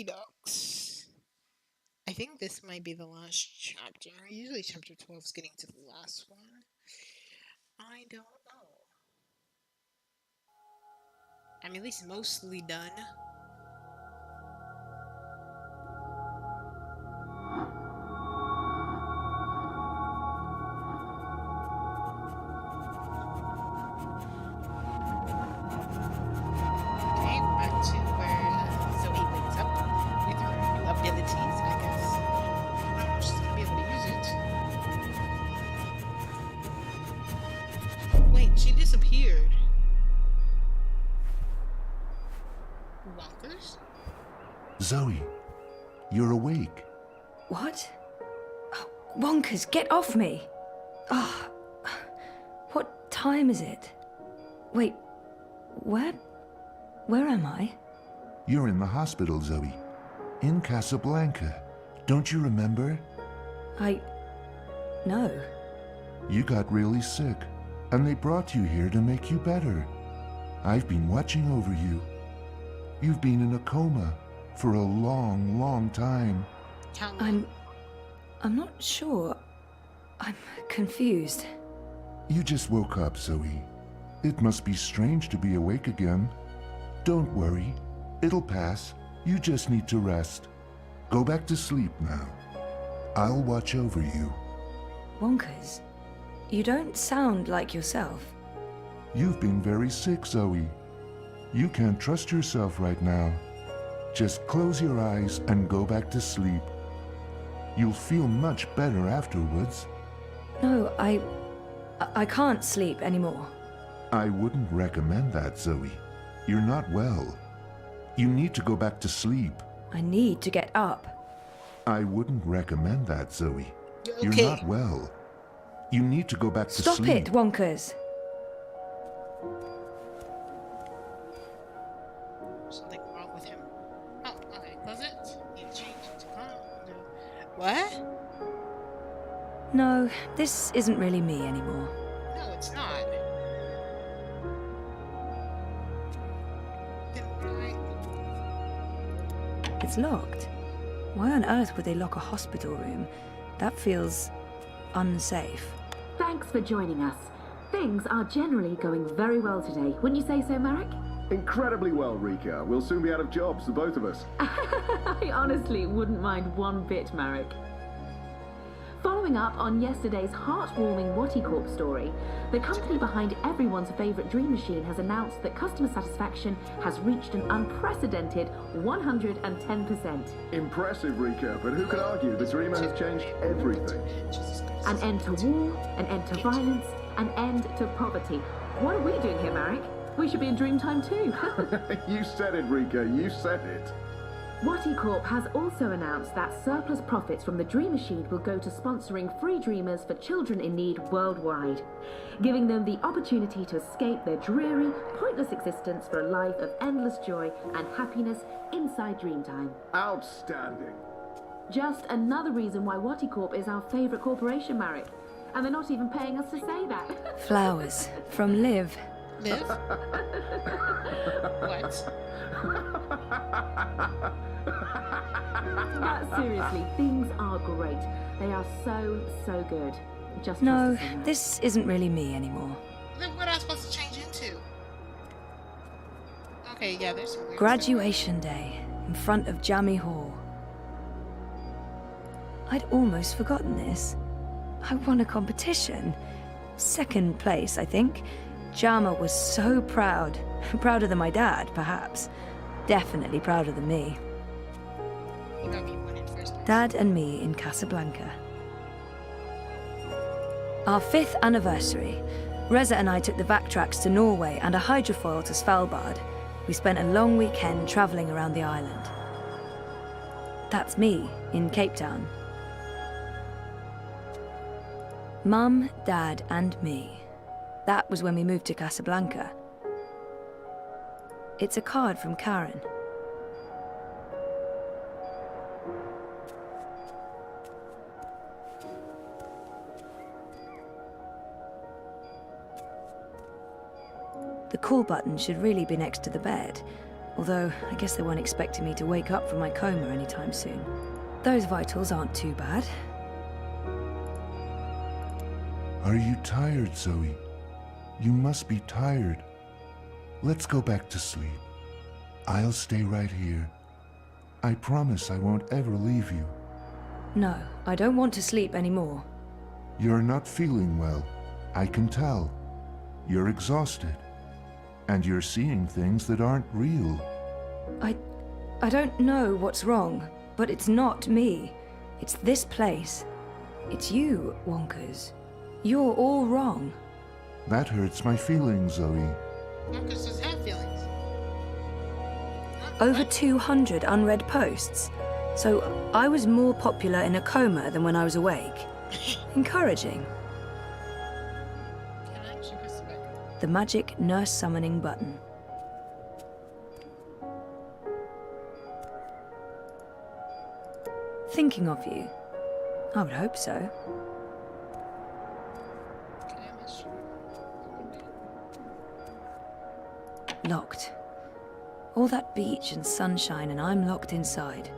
Ducks. I think this might be the last chapter. Usually chapter 12 is getting to the last one. I don't know. I'm at least mostly done. Okay, we're back to where Zoe wakes up with her new abilities, I guess. I don't know if she's gonna be able to use it. Wait, she disappeared. Walkers? Zoe, you're awake. What? Oh, Wonkers, get off me! Oh, what time is it? Wait, where am I? You're in the hospital, Zoe. In Casablanca. Don't you remember? No. You got really sick, and they brought you here to make you better. I've been watching over you. You've been in a coma for a long, long time. How long? I'm not sure. I'm confused. You just woke up, Zoe. It must be strange to be awake again. Don't worry. It'll pass. You just need to rest. Go back to sleep now. I'll watch over you. Wonkers, you don't sound like yourself. You've been very sick, Zoe. You can't trust yourself right now. Just close your eyes and go back to sleep. You'll feel much better afterwards. No, I can't sleep anymore. I wouldn't recommend that, Zoe. You're not well. You need to go back to sleep. I need to get up. I wouldn't recommend that, Zoe. You're Okay. not well. You need to go back to Stop sleep. it, Wonkers. Something wrong with him. Oh, okay. Was it? Need to change it to what? No, this isn't really me anymore. No, it's not. Then why? It's locked. Why on earth would they lock a hospital room? That feels unsafe. Thanks for joining us. Things are generally going very well today. Wouldn't you say so, Marek? Incredibly well, Rika. We'll soon be out of jobs, the both of us. I honestly wouldn't mind one bit, Marek. Following up on yesterday's heartwarming Watty Corp story, the company behind everyone's favourite dream machine has announced that customer satisfaction has reached an unprecedented 110%. Impressive, Rika, but who can argue the Dreamer has changed everything? Jesus Christ. An end to war, an end to violence, an end to poverty. What are we doing here, Marek? We should be in Dreamtime too. You said it, Rika, you said it. Watty Corp has also announced that surplus profits from the Dream Machine will go to sponsoring free dreamers for children in need worldwide, giving them the opportunity to escape their dreary, pointless existence for a life of endless joy and happiness inside Dreamtime. Outstanding. Just another reason why Watty Corp is our favourite corporation, Marek. And they're not even paying us to say that. Flowers from Liv. Live? What? But seriously, things are great. They are so, so good. Just No, trust us in that. this isn't really me anymore. Then what am I supposed to change into? Okay, yeah, there's some weird Graduation day in front of Jammy Hall. I'd almost forgotten this. I won a competition. Second place, I think. Jama was so proud. Prouder than my dad, perhaps. Definitely prouder than me. stuff. You got me one in first place. Dad and me in Casablanca. Our 5th anniversary. Reza and I took the backtracks to Norway and a hydrofoil to Svalbard. We spent a long weekend travelling around the island. That's me in Cape Town. Mum, Dad, and me. That was when we moved to Casablanca. It's a card from Karen. The call button should really be next to the bed. Although, I guess they weren't expecting me to wake up from my coma anytime soon. Those vitals aren't too bad. Are you tired, Zoe? You must be tired. Let's go back to sleep. I'll stay right here. I promise I won't ever leave you. No, I don't want to sleep anymore. You're not feeling well. I can tell. You're exhausted. And you're seeing things that aren't real. I don't know what's wrong, but it's not me. It's this place. It's you, Wonkers. You're all wrong. That hurts my feelings, Zoe. Marcus does have feelings. Over 200 unread posts. So I was more popular in a coma than when I was awake. Encouraging. Can I actually press the button? The magic nurse summoning button. Thinking of you. I would hope so. Can I mess Locked. All that beach and sunshine, and I'm locked inside.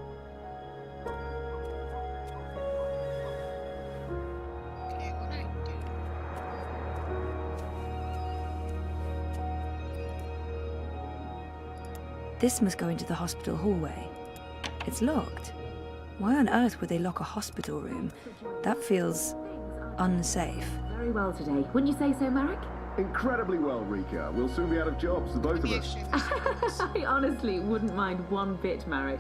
Okay, what do I do? This must go into the hospital hallway. It's locked. Why on earth would they lock a hospital room? That feels unsafe. Very well today. Wouldn't you say so, Marek? Incredibly well, Rika. We'll soon be out of jobs, the both of Maybe us. I honestly wouldn't mind one bit, Marek.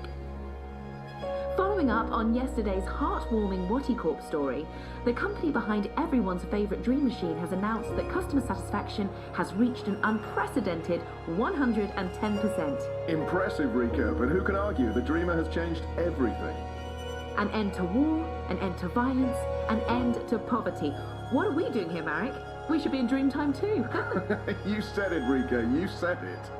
Following up on yesterday's heartwarming Wattie story, the company behind everyone's favourite dream machine has announced that customer satisfaction has reached an unprecedented 110%. Impressive, Rika, but who can argue? The Dreamer has changed everything. An end to war, an end to violence, an end to poverty. What are we doing here, Marek? We should be in Dreamtime too. You said it, Rika. You said it.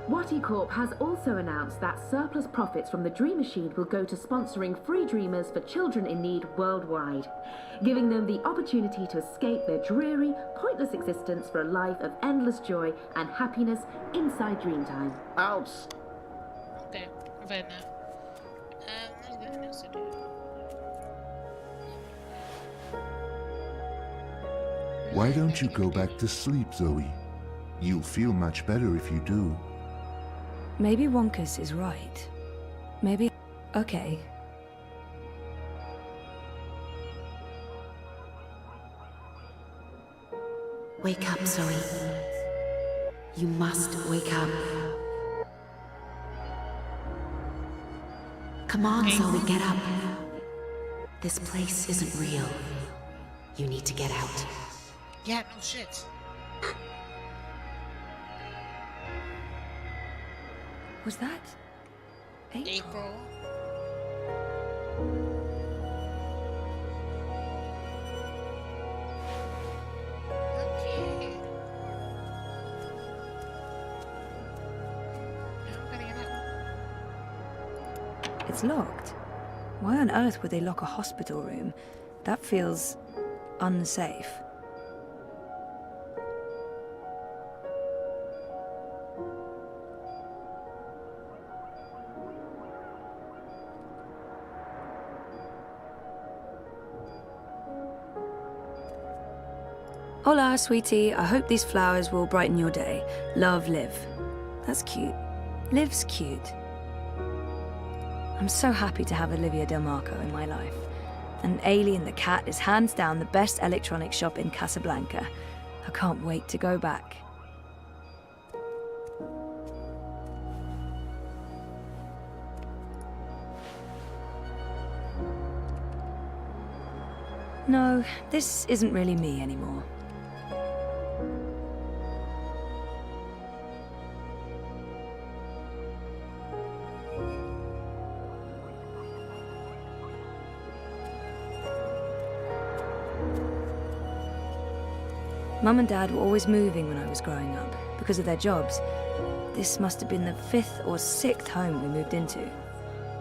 Wattie Corp has also announced that surplus profits from the Dream Machine will go to sponsoring free dreamers for children in need worldwide, giving them the opportunity to escape their dreary, pointless existence for a life of endless joy and happiness inside Dreamtime. Outs. Okay, I'm fine now. There's nothing else to do. Why don't you go back to sleep, Zoe? You'll feel much better if you do. Maybe Wonkers is right. Maybe... Okay. Wake up, Zoe. You must wake up. Come on, Zoe, get up. This place isn't real. You need to get out. Yeah, no shit. Was that... April. Okay. Now I'm gonna get out. It's locked. Why on earth would they lock a hospital room? That feels... unsafe. Hola, sweetie. I hope these flowers will brighten your day. Love, Liv. That's cute. Liv's cute. I'm so happy to have Olivia Del Marco in my life. And Alien the cat is hands down the best electronics shop in Casablanca. I can't wait to go back. No, this isn't really me anymore. Mum and Dad were always moving when I was growing up, because of their jobs. This must have been the 5th or 6th home we moved into.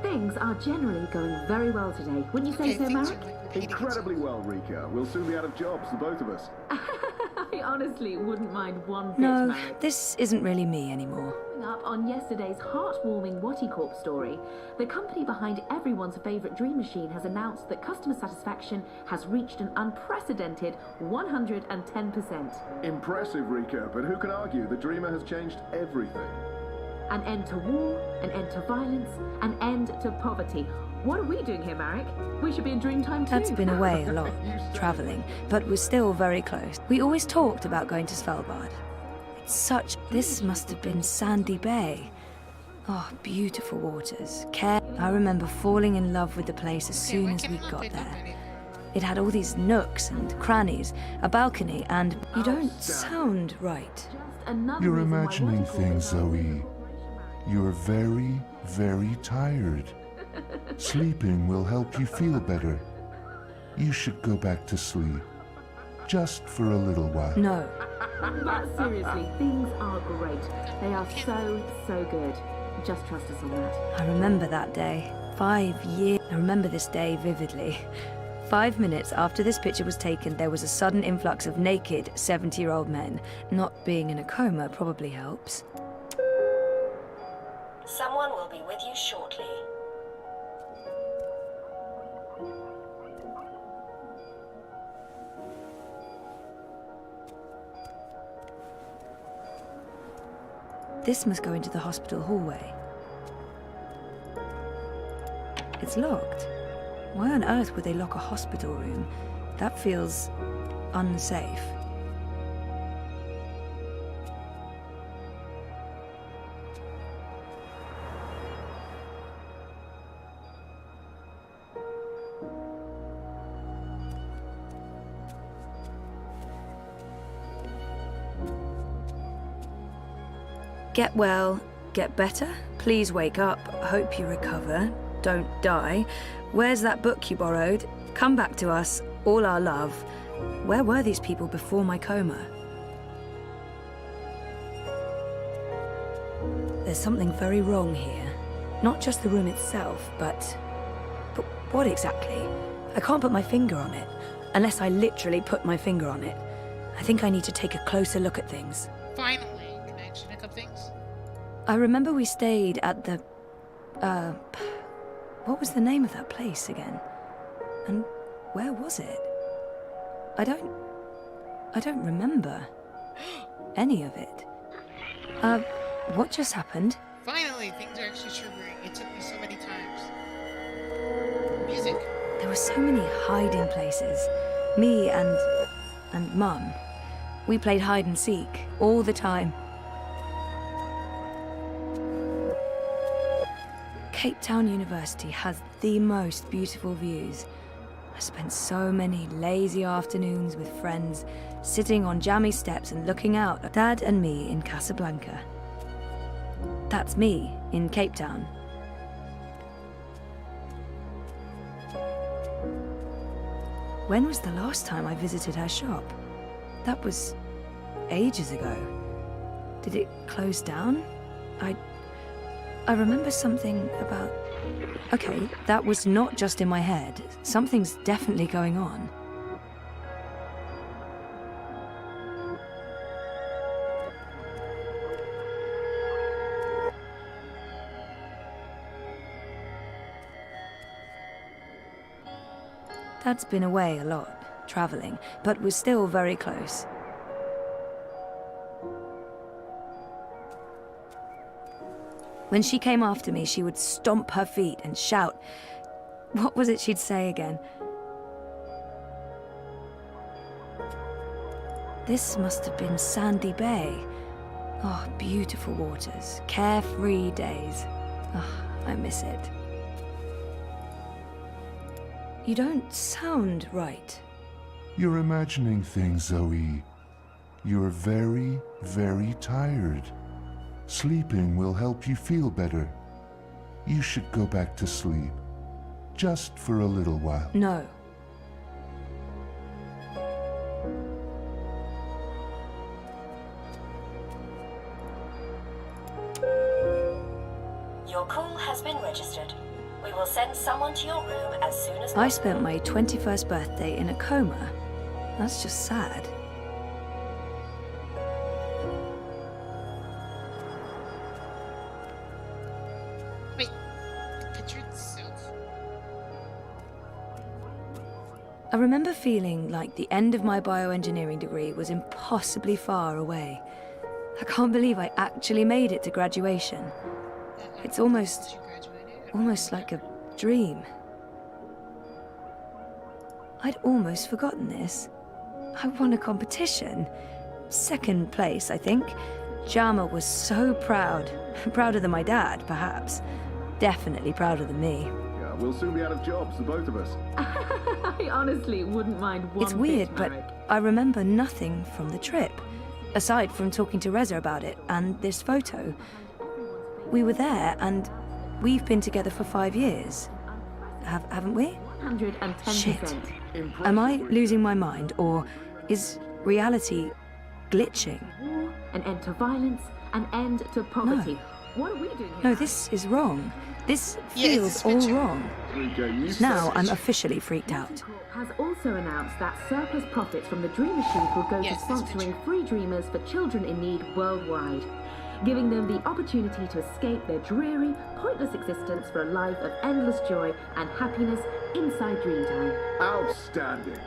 Things are generally going very well today. Wouldn't you say so, things Marek? are like repeating Incredibly well, Rika. We'll soon be out of jobs, the both of us. I honestly wouldn't mind one bit, No, Marek. this isn't really me anymore. Following up on yesterday's heartwarming Wattie story, the company behind everyone's favourite dream machine has announced that customer satisfaction has reached an unprecedented 110%. Impressive, Rika, but who can argue the Dreamer has changed everything? An end to war, an end to violence, an end to poverty. What are we doing here, Marek? We should be in Dreamtime too. That's been away a lot, travelling, but we're still very close. We always talked about going to Svalbard. It's such... This must have been Sandy Bay. Oh, beautiful waters. I remember falling in love with the place as soon as we got there. It had all these nooks and crannies, a balcony, and... You don't sound right. You're imagining things, Zoe. You're very, very tired. Sleeping will help you feel better. You should go back to sleep. Just for a little while. No. But seriously, things are great. They are so good. Just trust us on that. I remember that day. 5 years. I remember this day vividly. 5 minutes after this picture was taken, there was a sudden influx of naked 70-year-old men. Not being in a coma probably helps. Someone will be with you shortly. This must go into the hospital hallway. It's locked. Why on earth would they lock a hospital room? That feels unsafe. Get well, get better, please wake up, hope you recover, don't die. Where's that book you borrowed? Come back to us, all our love. Where were these people before my coma? There's something very wrong here. Not just the room itself, but what exactly? I can't put my finger on it, unless I literally put my finger on it. I think I need to take a closer look at things. Finally, can I actually look up things? I remember we stayed at the... what was the name of that place again? And where was it? I don't remember any of it. What just happened? Finally, things are actually triggering. It took me so many times. Music. There were so many hiding places. Me and Mum. We played hide and seek all the time. Cape Town University has the most beautiful views. I spent so many lazy afternoons with friends, sitting on jammy steps and looking out at Dad and me in Casablanca. That's me in Cape Town. When was the last time I visited her shop? That was ages ago. Did it close down? I remember something about... Okay, that was not just in my head. Something's definitely going on. Dad's been away a lot, travelling, but we're still very close. When she came after me, she would stomp her feet and shout. What was it she'd say again? This must have been Sandy Bay. Oh, beautiful waters, carefree days. Oh, I miss it. You don't sound right. You're imagining things, Zoe. You're very, very tired. Sleeping will help you feel better. You should go back to sleep. Just for a little while. No. Your call has been registered. We will send someone to your room as soon as I possible. spent my 21st birthday in a coma. That's just sad. I remember feeling like the end of my bioengineering degree was impossibly far away. I can't believe I actually made it to graduation. It's almost like a dream. I'd almost forgotten this. I won a competition. Second place, I think. Jama was so proud. Prouder than my dad, perhaps. Definitely prouder than me. Yeah, we'll soon be out of jobs, the both of us. I honestly wouldn't mind one It's weird, bit, but Marek. I remember nothing from the trip. Aside from talking to Reza about it and this photo. We were there and we've been together for 5 years. Haven't we? 110%. Shit. Am I losing my mind, or is reality glitching? War, an end to violence, an end to poverty. What are we doing here? No, this is wrong. This Yeah, it's feels a all switch. wrong. Okay, you Now I'm officially freaked out. Corp has also announced that surplus profits from the Dream Machines will go Yes, to that's sponsoring good. free dreamers for children in need worldwide, giving them the opportunity to escape their dreary, pointless existence for a life of endless joy and happiness inside Dreamtime. outstanding.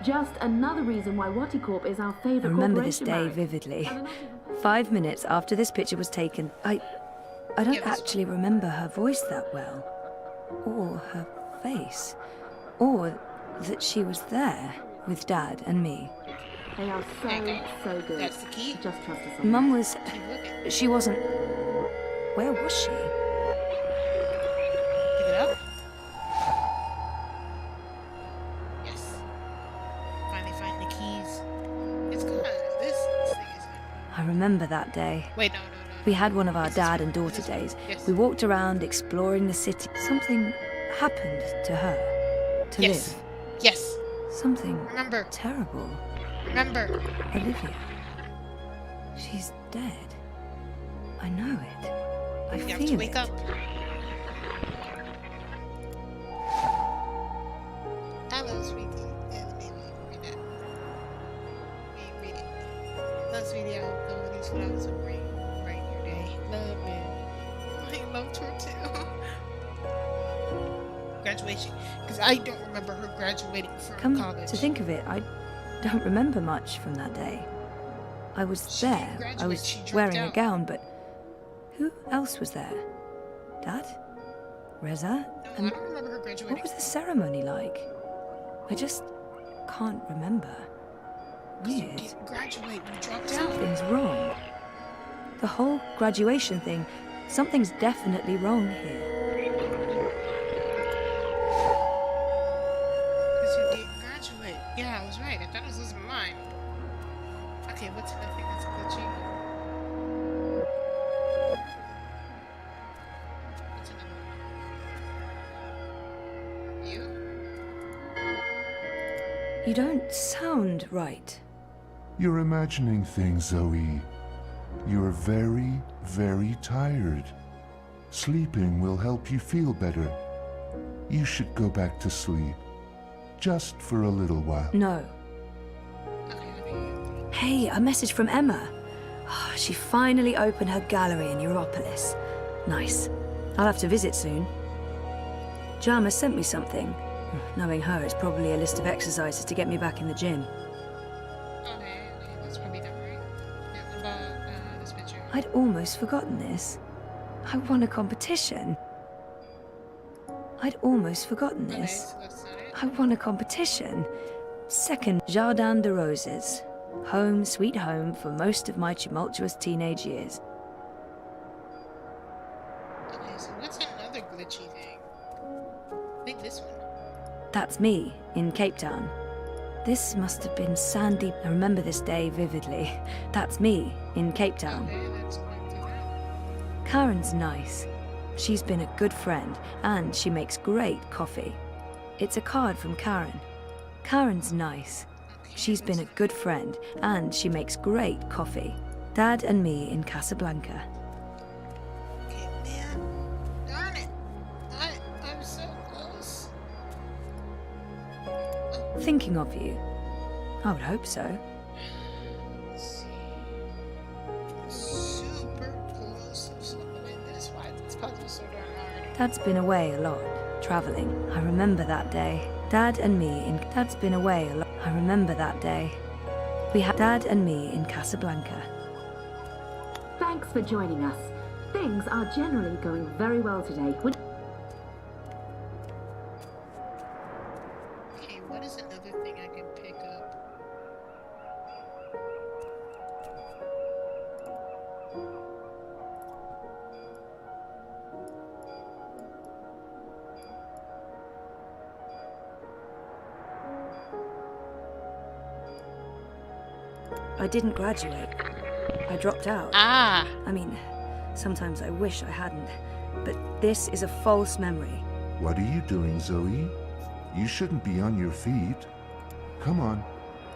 Just another reason why Watty Corp is our I favourite remember this day corporation, Marek. vividly. And they're not even- 5 minutes after this picture was taken, I don't Yeah, that's- actually remember her voice that well. Or her face. Or that she was there with Dad and me. They are Okay. so good. That's the key. Just trust us on Mum that. was... Keep looking. She wasn't... Where was she? Pick it up. Yes. Finally find the keys. It's good. This thing is. I remember that day. Wait, no. We had one of our dad and daughter days. Yes. We walked around exploring the city. Something happened to her. To Yes. live. Yes. Something Remember. terrible. Remember. Olivia. She's dead. I know it. I You have feel to wake it. up. Hello, sweetie. Yeah, let me read that. Read it. Hello, sweetie. I hope all these flowers will brighten your day. Love it. I loved her too. Graduation. Because I don't remember her graduating from Come college. to think of it, I don't remember much from that day. I was She didn't there. I graduate, was she dropped wearing a out. gown, but who else was there? Dad? Reza? No, I And don't remember her graduating. what was the ceremony like? I just can't remember. You Weird. didn't graduate. You dropped out. Something's wrong. The whole graduation thing, something's definitely wrong here. Because you didn't graduate. Yeah, I was right. I thought I was losing my mind. Okay, what's the thing that's glitchy? What's another one? You? You don't sound right. You're imagining things, Zoe. You're very, very tired. Sleeping will help you feel better. You should go back to sleep. Just for a little while. No. Okay. Hey, a message from Emma. Oh, she finally opened her gallery in Europolis. Nice. I'll have to visit soon. Jama sent me something. Knowing her, it's probably a list of exercises to get me back in the gym. Okay, that's probably done, right? Yeah, what about this picture? I'd almost forgotten this. I won a competition. I'd almost forgotten Okay, this. so that's not it. I won a competition. Second, Jardin de Roses. Home, sweet home for most of my tumultuous teenage years. Okay, so what's another glitchy thing? I think this one. That's me, in Cape Town. This must have been sandy. I remember this day vividly. That's me, in Cape Town. Okay, let's go through that. Karen's nice. She's been a good friend, and she makes great coffee. It's a card from Karen. Karen's nice. Okay, She's been a good friend, and she makes great coffee. Dad and me in Casablanca. Okay, man. Darn it. I'm so close. Thinking of you. I would hope so. Let's see. Super close to something. That's why this puzzle's so darn hard. Dad's been away a lot, travelling. I remember that day. Dad and me in... Dad's been away a lot. I remember that day. We had Dad and me in Casablanca. Thanks for joining us. Things are generally going very well today. Okay, what is another thing I can pick up? I didn't graduate. I dropped out. Ah! I mean, sometimes I wish I hadn't. But this is a false memory. What are you doing, Zoe? You shouldn't be on your feet. Come on.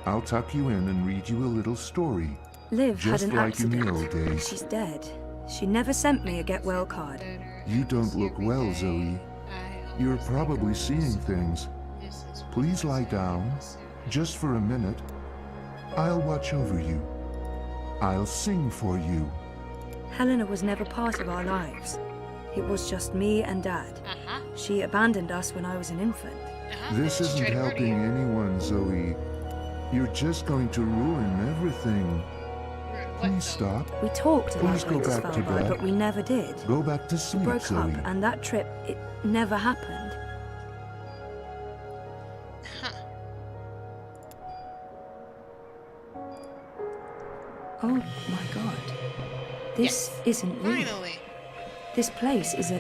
I'll tuck you in and read you a little story. Liv Just had an like in accident. the old days. She's dead. She never sent me a get well card. Better. You don't look well, Zoe. You're probably seeing things. Please lie down, just for a minute. I'll watch over you. I'll sing for you. Helena was never part of our lives. It was just me and Dad. She abandoned us when I was an infant. This isn't helping anyone, Zoe. You're just going to ruin everything. Please stop. We talked about Please go going to back to Svalbard, bed. but we never did. Go back to We sleep, broke Zoe. up, and that trip, it never happened. Oh my god. This isn't real. Finally! This place is a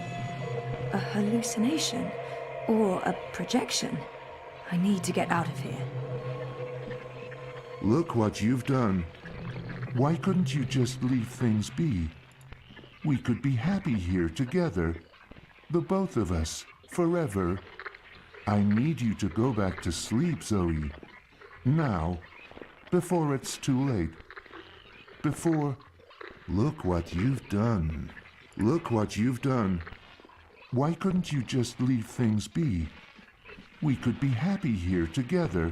hallucination or a projection. I need to get out of here. Look what you've done. Why couldn't you just leave things be? We could be happy here together. The both of us, forever. I need you to go back to sleep, Zoe. Now, before it's too late. Before... Look what you've done. Look what you've done. Why couldn't you just leave things be? We could be happy here together.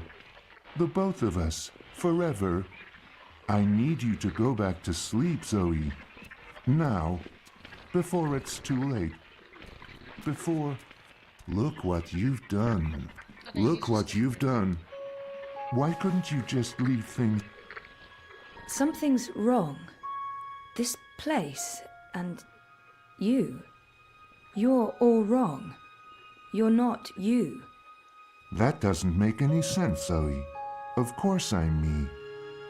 The both of us, forever. I need you to go back to sleep, Zoe. Now, before it's too late. Before... Look what you've done. Look what you've done. Why couldn't you just leave things... Something's wrong. This place and you. You're all wrong. You're not you. That doesn't make any sense, Zoe. Of course I'm me.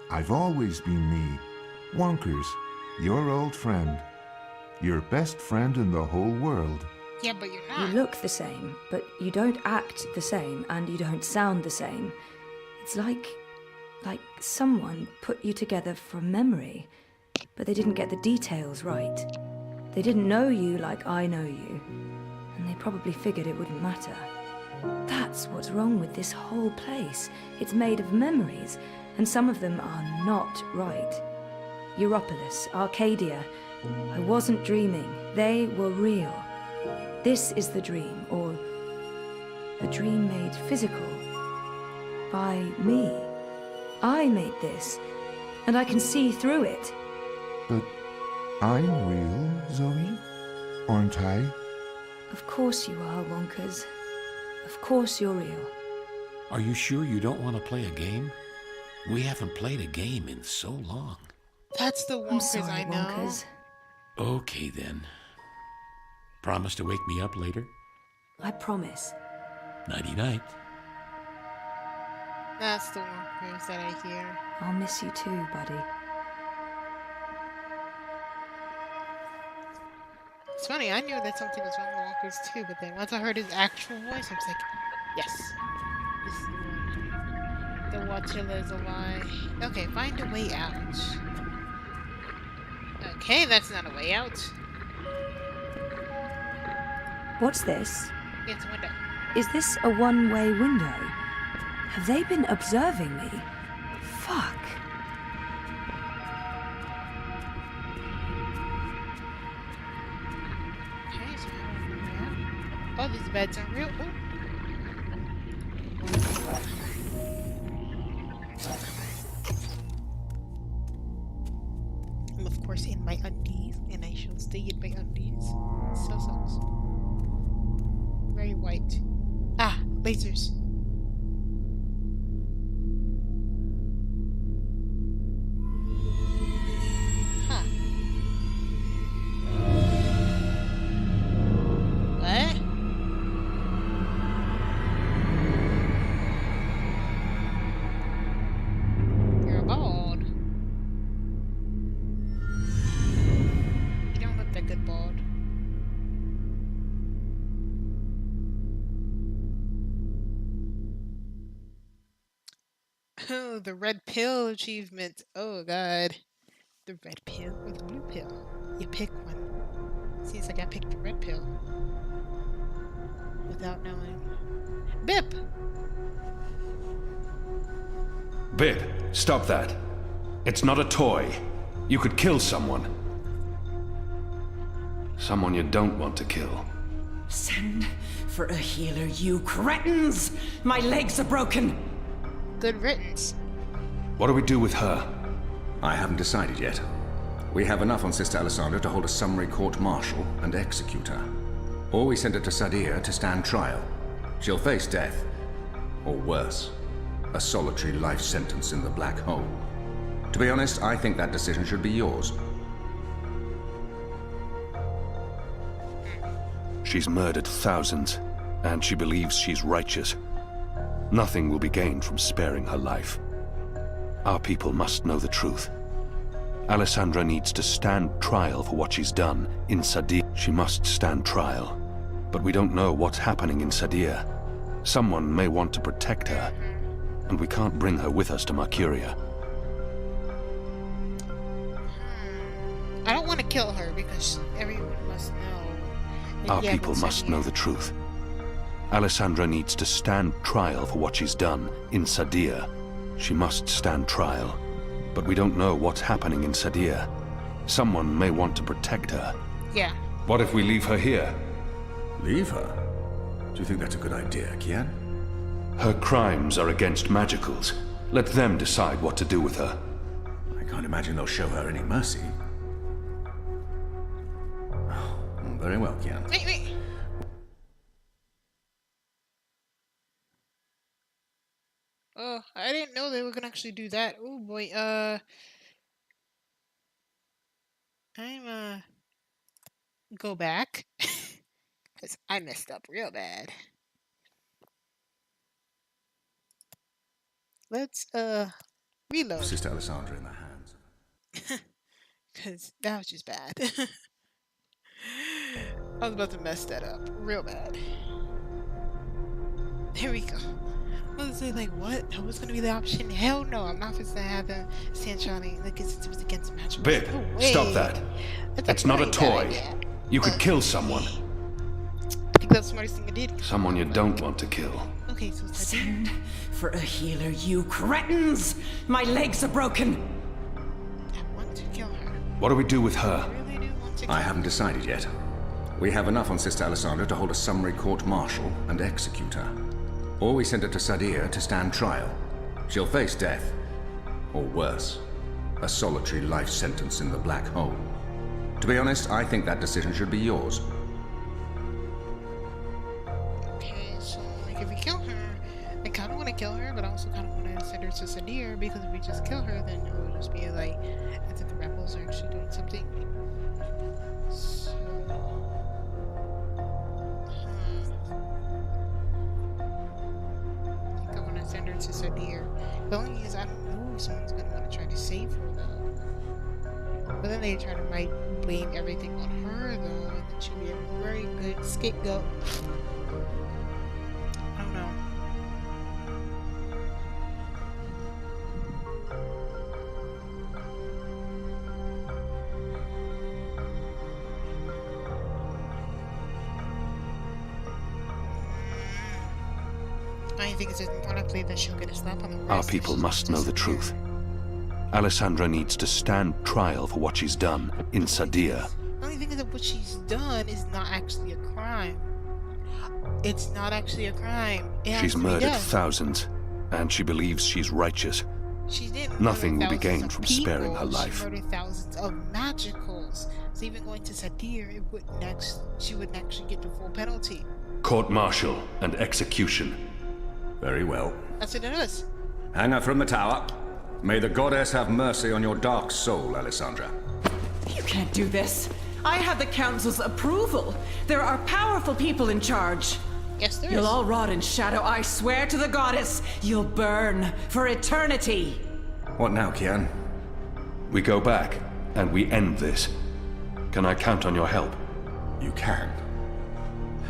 I've always been me. Wonkers, your old friend. Your best friend in the whole world. Yeah, but you're You not. look the same, but you don't act the same and you don't sound the same. It's like someone put you together from memory, but they didn't get the details right. They didn't know you like I know you, and they probably figured it wouldn't matter. That's what's wrong with this whole place. It's made of memories, and some of them are not right. Europolis, Arcadia. I wasn't dreaming. They were real. This is the dream, or a dream made physical by me. I made this, and I can see through it. But I'm real, Zoe? Aren't I? Of course you are, Wonkers. Of course you're real. Are you sure you don't want to play a game? We haven't played a game in so long. That's the I'm Wonkers sorry, I know. Wonkers. Okay then. Promise to wake me up later? I promise. Nighty-night. That's the Wonkers that I hear. I'll miss you too, buddy. It's funny, I knew that something was wrong with Wonkers too, but then once I heard his actual voice, I was like, yes. This is the one. The Watchula is a lie. Okay, find a way out. Okay, that's not a way out. What's this? It's a window. Is this a one-way window? Have they been observing me? Fuck. Okay, so I have a way out. Oh, these beds are real. Oh. I'm of course in my undies, and I shall stay in my undies. So. Very white. Ah, lasers. Oh, the red pill achievement. Oh god. The red pill or the blue pill? You pick one. Seems like I picked the red pill. Without knowing. Bip! Bip, stop that. It's not a toy. You could kill someone. Someone you don't want to kill. Send for a healer, you cretins! My legs are broken! Good riddance. What do we do with her? I haven't decided yet. We have enough on Sister Alessandra to hold a summary court-martial and execute her. Or we send her to Sadir to stand trial. She'll face death. Or worse, a solitary life sentence in the black hole. To be honest, I think that decision should be yours. She's murdered thousands, and she believes she's righteous. Nothing will be gained from sparing her life. Our people must know the truth. Alessandra needs to stand trial for what she's done in Sadir. She must stand trial. But we don't know what's happening in Sadir. Someone may want to protect her, and we can't bring her with us to Mercuria. I don't want to kill her because everyone must know. Our people must know the truth. Alessandra needs to stand trial for what she's done in Sadir. She must stand trial. But we don't know what's happening in Sadir. Someone may want to protect her. Yeah. What if we leave her here? Leave her? Do you think that's a good idea, Kian? Her crimes are against magicals. Let them decide what to do with her. I can't imagine they'll show her any mercy. Very well, Kian. Wait. Oh, I didn't know they were gonna actually do that. Oh boy, I'm go back. Cause I messed up real bad. Let's reload. Sister Alessandra in their hands. Cause that was just bad. I was about to mess that up real bad. There we go. I was say like, what? That was gonna be the option? Hell no! I'm not gonna have them stand shining like it was against magic. Bip, No stop that. It's not a toy. You could kill someone. I think that's the smartest thing I did. Someone you don't want to kill. Okay, so it's like, Send for a healer, you cretins! My legs are broken! I want to kill her. What do we do with her? I really do want to kill I haven't decided yet. We have enough on Sister Alessandra to hold a summary court-martial and execute her. Or we send her to Sadir to stand trial. She'll face death. Or worse, a solitary life sentence in the black hole. To be honest, I think that decision should be yours. Okay, so like if we kill her, I kind of want to kill her, but I also kind of want to send her to Sadir because if we just kill her, then it will just be like, I think the rebels are actually doing something. So, I think I want to send her to Sadir. The only thing is, I don't know if someone's gonna want to try to save her though. But then they try to blame everything on her though, and then she'll be a very good scapegoat. I don't know. I think it's more likely that she'll get a slap on the wrist. Our people must know the truth. Alessandra needs to stand trial for what she's done in Sadir. The only thing is that what she's done is not actually a crime. It's not actually a crime. She's murdered thousands, and she believes she's righteous. She didn't. Nothing will be gained from sparing her She life. murdered thousands of magicals. So even going to Sadir, she wouldn't actually get the full penalty. Court-martial and execution. Very well. That's what it is. Hang her from the tower. May the goddess have mercy on your dark soul, Alessandra. You can't do this. I have the council's approval. There are powerful people in charge. Yes, there is. You'll all rot in shadow, I swear to the goddess. You'll burn for eternity. What now, Kian? We go back, and we end this. Can I count on your help? You can.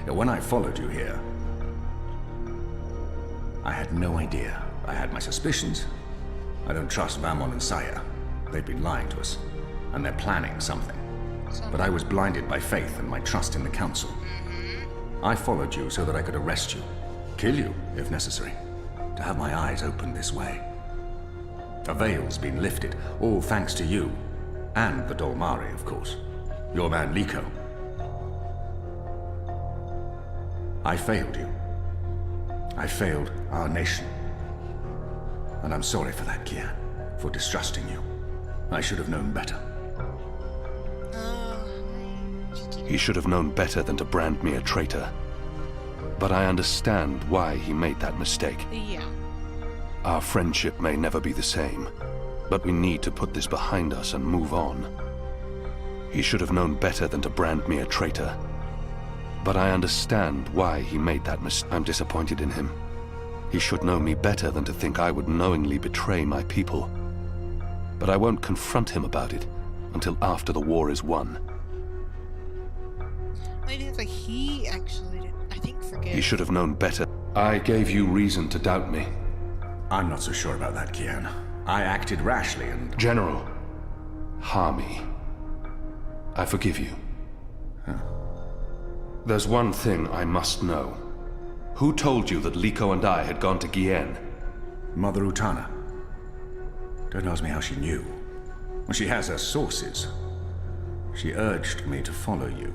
When I followed you here, I had no idea. I had my suspicions, I don't trust Vamon and Saya. They've been lying to us, and they're planning something. But I was blinded by faith and my trust in the Council. I followed you so that I could arrest you, kill you, if necessary, to have my eyes opened this way. A veil's been lifted, all thanks to you, and the Dolmari, of course. Your man Liko. I failed you. I failed our nation. And I'm sorry for that, Kian, for distrusting you. I should have known better. He should have known better than to brand me a traitor. But I understand why he made that mistake. Yeah. Our friendship may never be the same, but we need to put this behind us and move on. He should have known better than to brand me a traitor. But I understand why he made that mistake. I'm disappointed in him. He should know me better than to think I would knowingly betray my people. But I won't confront him about it until after the war is won. I think it's like he actually did, I think, forget. He should have known better. I gave you reason to doubt me. I'm not so sure about that, Kian. I acted rashly and... General, Harmy, I forgive you. There's one thing I must know. Who told you that Liko and I had gone to Gien? Mother Utana. Don't ask me how she knew. Well, she has her sources. She urged me to follow you.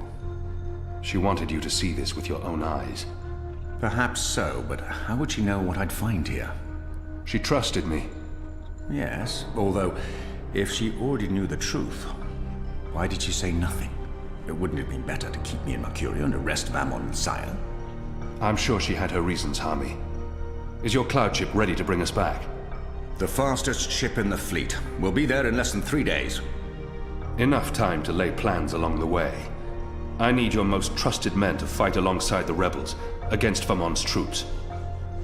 She wanted you to see this with your own eyes. Perhaps so, but how would she know what I'd find here? She trusted me. Yes, although, if she already knew the truth, why did she say nothing? It wouldn't have been better to keep me in Mercuria and arrest Vamon and Saya? I'm sure she had her reasons, Harmy. Is your cloud ship ready to bring us back? The fastest ship in the fleet. We'll be there in less than 3 days. Enough time to lay plans along the way. I need your most trusted men to fight alongside the rebels against Vamon's troops.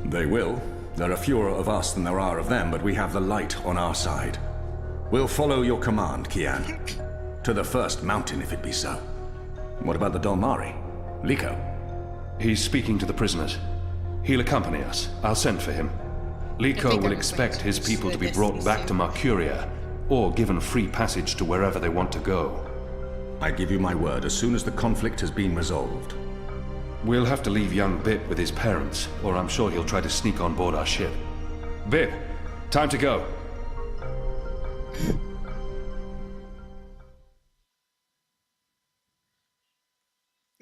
They will. There are fewer of us than there are of them, but we have the light on our side. We'll follow your command, Kian. To the first mountain, if it be so. What about the Dolmari? Liko? He's speaking to the prisoners. He'll accompany us. I'll send for him. Liko will expect his people to be brought back to Mercuria, or given free passage to wherever they want to go. I give you my word, as soon as the conflict has been resolved. We'll have to leave young Bip with his parents, or I'm sure he'll try to sneak on board our ship. Bip, time to go.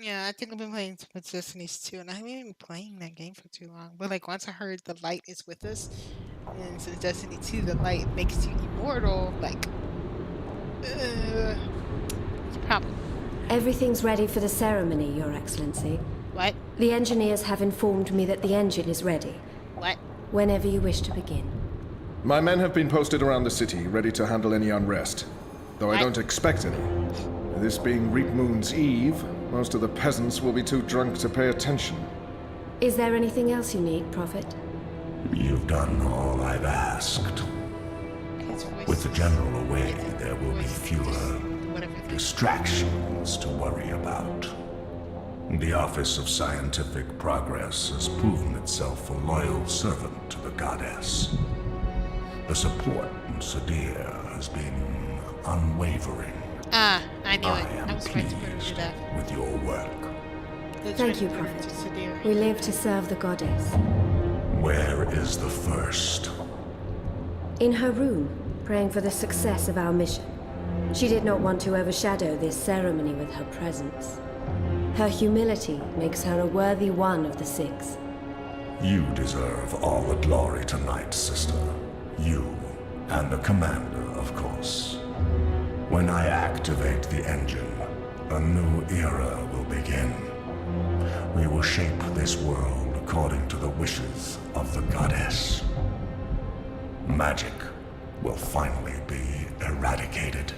Yeah, I think I've been playing too much Destinies 2, and I haven't been playing that game for too long. But like once I heard the light is with us, and since Destiny 2, the light makes you immortal, like, it's a problem. Everything's ready for the ceremony, Your Excellency. What? The engineers have informed me that the engine is ready. What? Whenever you wish to begin. My men have been posted around the city, ready to handle any unrest. Though I don't expect any. This being Reap Moon's Eve, most of the peasants will be too drunk to pay attention. Is there anything else you need, Prophet? You've done all I've asked. With the General away, there will be fewer distractions to worry about. The Office of Scientific Progress has proven itself a loyal servant to the Goddess. The support in Sadir has been unwavering. Ah, I knew it. I I was trying to put her to death. with your work. Thank you, Prophet. We live to serve the Goddess. Where is the first? In her room, praying for the success of our mission. She did not want to overshadow this ceremony with her presence. Her humility makes her a worthy one of the six. You deserve all the glory tonight, sister. You, and the commander, of course. When I activate the engine, a new era will begin. We will shape this world according to the wishes of the Goddess. Magic will finally be eradicated.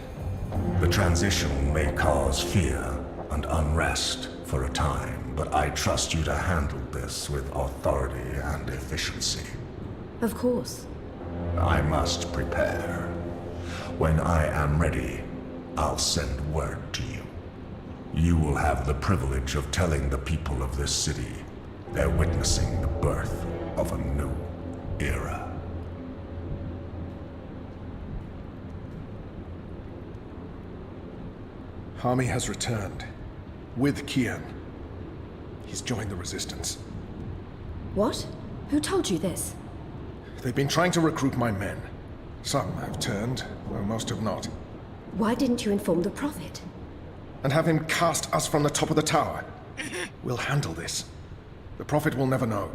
The transition may cause fear and unrest for a time, but I trust you to handle this with authority and efficiency. Of course. I must prepare. When I am ready, I'll send word to you. You will have the privilege of telling the people of this city they're witnessing the birth of a new era. Harmy has returned. With Kian. He's joined the Resistance. What? Who told you this? They've been trying to recruit my men. Some have turned, though most have not. Why didn't you inform the Prophet? And have him cast us from the top of the tower. We'll handle this. The Prophet will never know.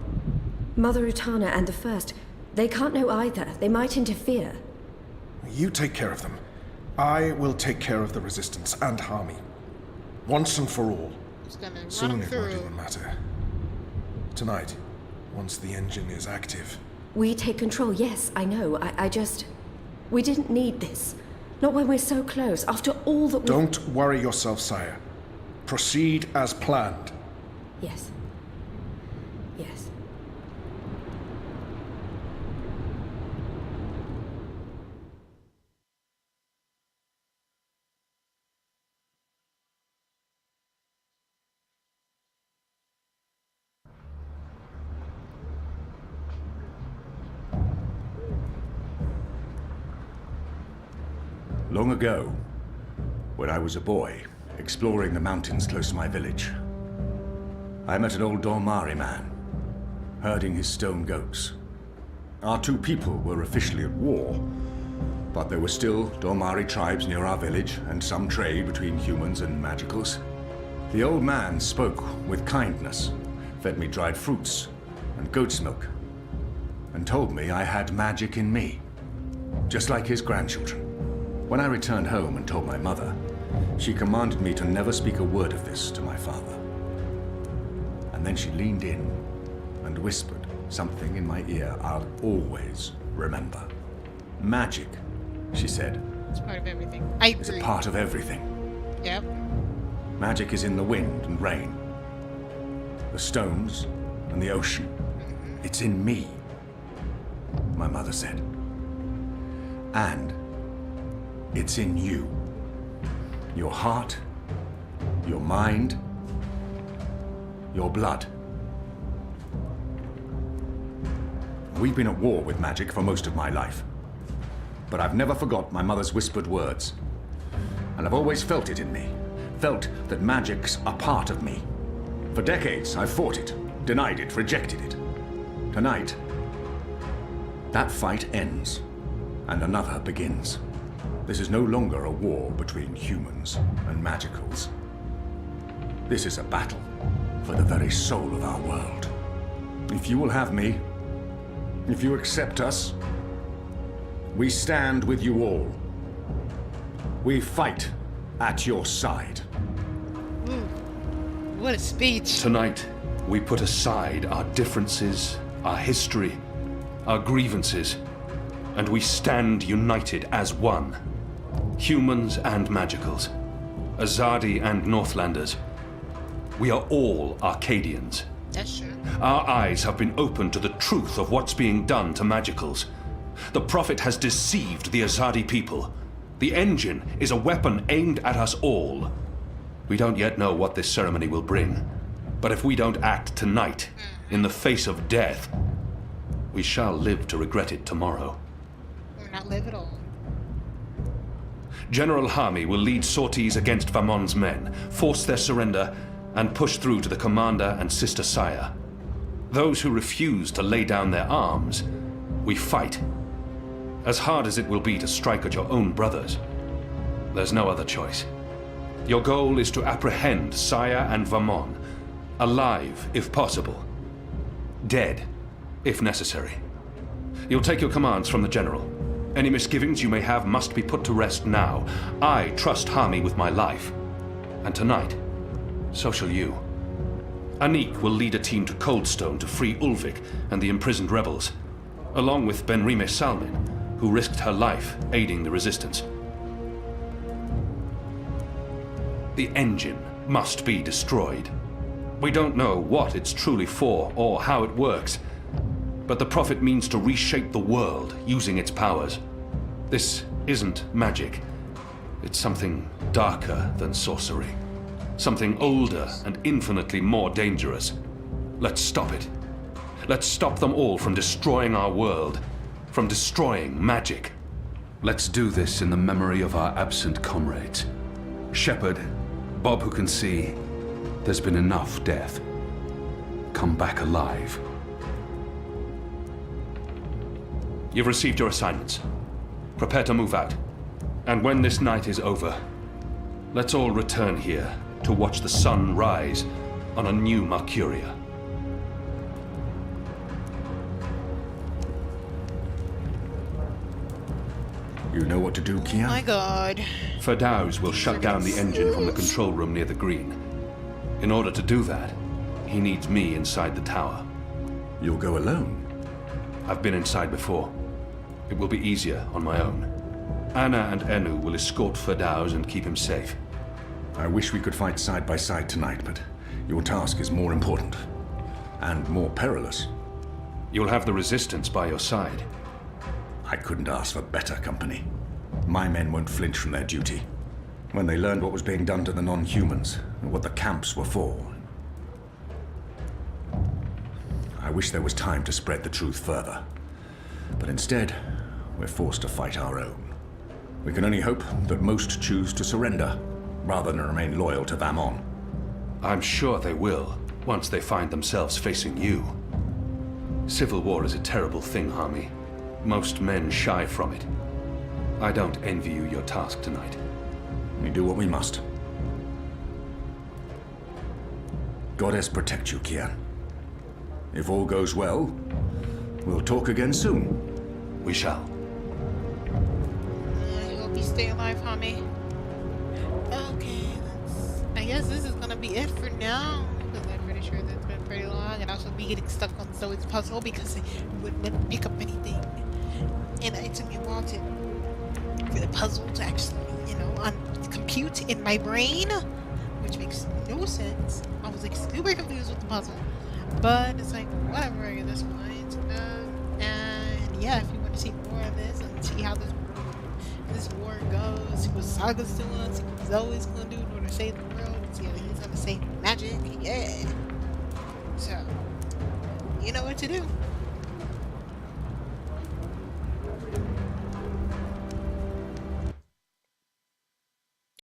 Mother Utana and the First, they can't know either. They might interfere. You take care of them. I will take care of the Resistance and Harmy. Once and for all. Soon it won't even matter. Tonight, once the engine is active. We take control, yes, I know. I just... We didn't need this. Not when we're so close, after all that we... Don't worry yourself, sire. Proceed as planned. Yes. Yes. Long ago, when I was a boy, exploring the mountains close to my village, I met an old Dormari man, herding his stone goats. Our two people were officially at war, but there were still Dormari tribes near our village and some trade between humans and magicals. The old man spoke with kindness, fed me dried fruits and goat's milk, and told me I had magic in me, just like his grandchildren. When I returned home and told my mother, she commanded me to never speak a word of this to my father. And then she leaned in and whispered something in my ear I'll always remember. Magic, she said. It's part of everything. I agree. Is a part of everything. Yep. Magic is in the wind and rain, the stones and the ocean. It's in me, my mother said. And it's in you. Your heart, your mind, your blood. We've been at war with magic for most of my life. But I've never forgot my mother's whispered words. And I've always felt it in me. Felt that magic's a part of me. For decades, I've fought it, denied it, rejected it. Tonight, that fight ends, and another begins. This is no longer a war between humans and magicals. This is a battle for the very soul of our world. If you will have me, if you accept us, we stand with you all. We fight at your side. What a speech. Tonight, we put aside our differences, our history, our grievances, and we stand united as one. Humans and magicals, Azadi and Northlanders. We are all Arcadians. That's true. Our eyes have been opened to the truth of what's being done to magicals. The Prophet has deceived the Azadi people. The engine is a weapon aimed at us all. We don't yet know what this ceremony will bring, but if we don't act tonight, in the face of death, we shall live to regret it tomorrow. Or not live at all. General Harmy will lead sorties against Vamon's men, force their surrender, and push through to the commander and Sister Sire. Those who refuse to lay down their arms, we fight. As hard as it will be to strike at your own brothers, there's no other choice. Your goal is to apprehend Sire and Vamon, alive if possible, dead if necessary. You'll take your commands from the General. Any misgivings you may have must be put to rest now. I trust Harmy with my life. And tonight, so shall you. Anik will lead a team to Coldstone to free Ulvik and the imprisoned rebels, along with Benrime Salmin, who risked her life aiding the resistance. The engine must be destroyed. We don't know what it's truly for or how it works, but the Prophet means to reshape the world using its powers. This isn't magic. It's something darker than sorcery. Something older and infinitely more dangerous. Let's stop it. Let's stop them all from destroying our world, from destroying magic. Let's do this in the memory of our absent comrades. Shepard Bob who can see, there's been enough death. Come back alive. You've received your assignments. Prepare to move out. And when this night is over, let's all return here to watch the sun rise on a new Mercuria. You know what to do, Kian? Oh my god. Ferdows will shut down the engine from the control room near the green. In order to do that, he needs me inside the tower. You'll go alone? I've been inside before. It will be easier on my own. Anna and Enu will escort Ferdows and keep him safe. I wish we could fight side by side tonight, but your task is more important. And more perilous. You'll have the Resistance by your side. I couldn't ask for better company. My men won't flinch from their duty. When they learned what was being done to the non-humans, and what the camps were for. I wish there was time to spread the truth further. But instead, we're forced to fight our own. We can only hope that most choose to surrender, rather than remain loyal to Vamon. I'm sure they will, once they find themselves facing you. Civil war is a terrible thing, Hami. Most men shy from it. I don't envy you your task tonight. We do what we must. Goddess protect you, Kian. If all goes well, we'll talk again soon. We shall. I hope you stay alive, Hami. Okay, I guess this is gonna be it for now. Because I'm pretty sure that's been pretty long. And also be getting stuck on Zoe's puzzle because it wouldn't let me pick up anything. And it took me a while for the puzzle to actually, compute in my brain, which makes no sense. I was like super confused with the puzzle, but it's like whatever at this point. And yeah, if you want to see more of this and see how this war goes, see what Saga's doing, see what Zoe's gonna do in order to save the world, see how he's gonna save magic, yeah. So you know what to do.